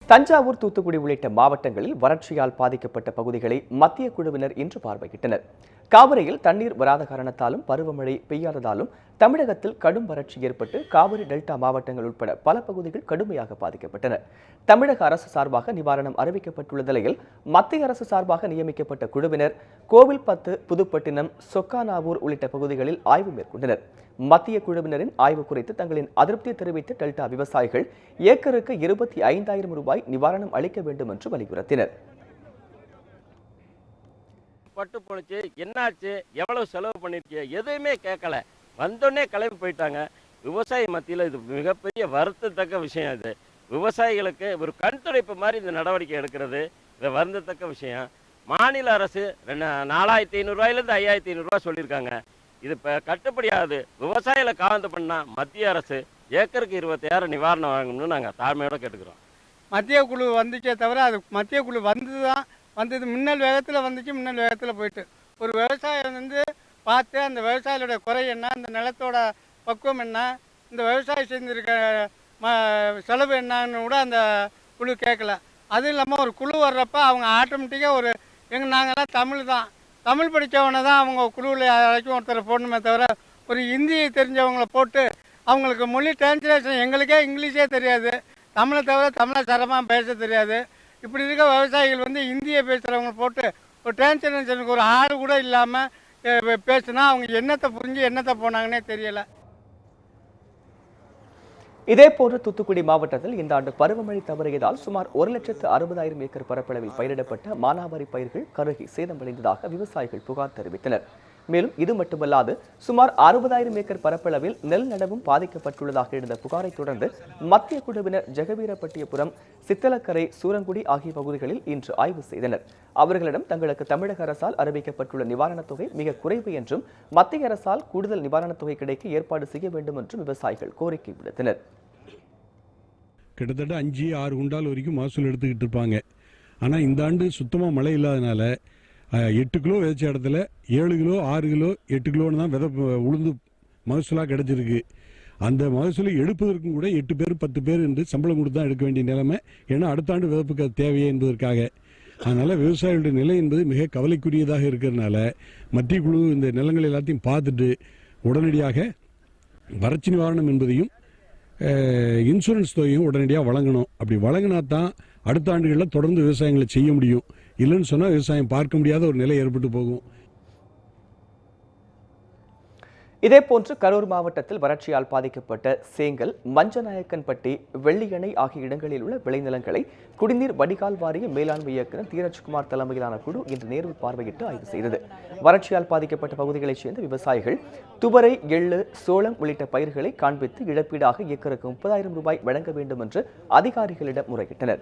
தஞ்சாவூர், தூத்துக்குடி உள்ளிட்ட மாவட்டங்களில் வறட்சியால் பாதிக்கப்பட்ட பகுதிகளை மத்திய குழுவினர் இன்று பார்வையிட்டனர். காவிரியில் தண்ணீர் வராத காரணத்தாலும் பருவமழை பெய்யாததாலும் தமிழகத்தில் கடும் வறட்சி ஏற்பட்டு காவிரி டெல்டா மாவட்டங்கள் உட்பட பல பகுதிகள் கடுமையாக பாதிக்கப்பட்டன. தமிழக அரசு சார்பாக நிவாரணம் அறிவிக்கப்பட்டுள்ள நிலையில் மத்திய அரசு சார்பாக நியமிக்கப்பட்ட குழுவினர் கோவில்பத்து, புதுப்பட்டினம், சொக்கானாவூர் உள்ளிட்ட பகுதிகளில் ஆய்வு மேற்கொண்டனர். மத்திய குழுவினரின் ஆய்வு குறித்து தங்களின் அதிருப்தியை தெரிவித்த டெல்டா விவசாயிகள் ஏக்கருக்கு 25,000 ரூபாய் நிவாரணம் அளிக்க வேண்டும் என்று வலியுறுத்தினர். பட்டு போனுச்சு, என்னாச்சு, எவ்வளவு செலவு பண்ணிருக்கீங்க, எதுவுமே கேட்கல. வந்தோடனே கிளம்பி போயிட்டாங்க. விவசாய மத்தியில் இது மிகப்பெரிய வருத்தத்தக்க விஷயம். இது விவசாயிகளுக்கு ஒரு கண் துடைப்பு மாதிரி இந்த நடவடிக்கை எடுக்கிறது இது வருந்தத்தக்க விஷயம். மாநில அரசு 4,500 ரூபாயிலிருந்து 5,500 ரூபாய் சொல்லியிருக்காங்க. இது இப்போ கட்டுப்படியாகுது. விவசாயிகளை காவந்து பண்ணால் மத்திய அரசு ஏக்கருக்கு 25,000 நிவாரணம் வாங்கணும்னு நாங்கள் தாழ்மையோட கேட்டுக்கிறோம். மத்திய குழு வந்துச்சே தவிர அது மத்திய குழு வந்தது மின்னல் வேகத்தில் வந்துச்சு. மின்னல் வேகத்தில் போயிட்டு ஒரு விவசாயம் பார்த்து அந்த விவசாயியோட குறை என்ன, அந்த நிலத்தோட பக்குவம் என்ன, இந்த விவசாயம் செஞ்சுருக்க செலவு என்னன்னு கூட அந்த குழு கேட்கல. அதுவும் இல்லாமல் ஒரு குழு வர்றப்ப அவங்க ஆட்டோமேட்டிக்காக நாங்கள்லாம் தமிழ் படித்தவனை தான் அவங்க குழுவில் யாராச்சும் ஒருத்தரை போடணுமே தவிர ஒரு ஹிந்தியை தெரிஞ்சவங்கள போட்டு அவங்களுக்கு மொழி டிரான்ஸ்லேஷன் எங்களுக்கே இங்கிலீஷே தெரியாது, தமிழை தவிர தமிழை சரமாக பேச தெரியாது. இப்படி இருக்க விவசாயிகள் ஹிந்தியை பேசுகிறவங்க போட்டு ஒரு டிரான்ஸ்லேஷனுக்கு ஒரு ஆள் கூட இல்லாமல் பேசுனா அவங்க என்னத்தை புரிஞ்சு என்னத்தை போனாங்கன்னே தெரியலை. இதேபோன்று தூத்துக்குடி மாவட்டத்தில் இந்த ஆண்டு பருவமழை தவறியதால் சுமார் 1,60,000 ஏக்கர் பரப்பளவில் பயிரிடப்பட்ட மானாவாரி பயிர்கள் கருகி சேதமடைந்ததாக விவசாயிகள் புகார் தெரிவித்தனர். மேலும் இது மட்டுமல்லாது சுமார் 60,000 ஏக்கர் பரப்பளவில் நெல் நடவும் பாதிக்கப்பட்டுள்ளதாக இருந்த புகாரை தொடர்ந்து மத்திய குழுவினர் ஜெகவீரப்பட்டியபுரம், சித்தலக்கரை, சூரங்குடி ஆகிய பகுதிகளில் இன்று ஆய்வு செய்தனர். அவர்களிடம் தங்களுக்கு தமிழக அரசால் அறிவிக்கப்பட்டுள்ள நிவாரணத் தொகை மிக குறைவு என்றும் மத்திய அரசால் கூடுதல் நிவாரணத் தொகை கிடைக்க ஏற்பாடு செய்ய வேண்டும் என்றும் விவசாயிகள் கோரிக்கை விடுத்தனர். கிட்டத்தட்ட 5-6 குண்டால் வரைக்கும் மகசூல் எடுத்துக்கிட்டு இருப்பாங்க. ஆனால் இந்த ஆண்டு சுத்தமாக மழை இல்லாதனால 8 கிலோ விதைச்ச இடத்துல 7 கிலோ, 6 கிலோ, 8 கிலோன்னு தான் விதை உளுந்து மகசூலாக கிடச்சிருக்கு. அந்த மகசூலை எடுப்பதற்கும் கூட 8 பேர் 10 பேர் என்று சம்பளம் கொடுத்து தான் எடுக்க வேண்டிய நிலைமை. ஏன்னா அடுத்த ஆண்டு விதப்புக்கு அது தேவையே என்பதற்காக. அதனால் விவசாயிகளுடைய நிலை என்பது மிக கவலைக்குரியதாக இருக்கிறதுனால மத்திய குழு இந்த நிலங்கள் எல்லாத்தையும் பார்த்துட்டு உடனடியாக வறட்சி நிவாரணம் என்பதையும் இன்சூரன்ஸ் தொகையும் உடனடியாக வழங்கணும். அப்படி வழங்கினா தான் அடுத்த ஆண்டுகளில் தொடர்ந்து விவசாயங்களை செய்ய முடியும். இல்லைன்னு சொன்னால் விவசாயம் பார்க்க முடியாத ஒரு நிலை ஏற்பட்டு போகும். இதேபோன்று கரூர் மாவட்டத்தில் வறட்சியால் பாதிக்கப்பட்ட சேங்கல், மஞ்சநாயக்கன்பட்டி, வெள்ளியணை ஆகிய இடங்களில் உள்ள விளைநிலங்களை குடிநீர் வடிகால் வாரிய மேலாண்மை இயக்குநர் தீரஜ்குமார் தலைமையிலான குழு இன்று நேரில் பார்வையிட்டு ஆய்வு செய்தது. வறட்சியால் பாதிக்கப்பட்ட பகுதிகளைச் சேர்ந்த விவசாயிகள் துவரை, எள்ளு, சோளம் உள்ளிட்ட பயிர்களை காண்பித்து இழப்பீடாக ஏக்கருக்கு 30,000 ரூபாய் வழங்க வேண்டும் என்று அதிகாரிகளிடம் முறையிட்டனர்.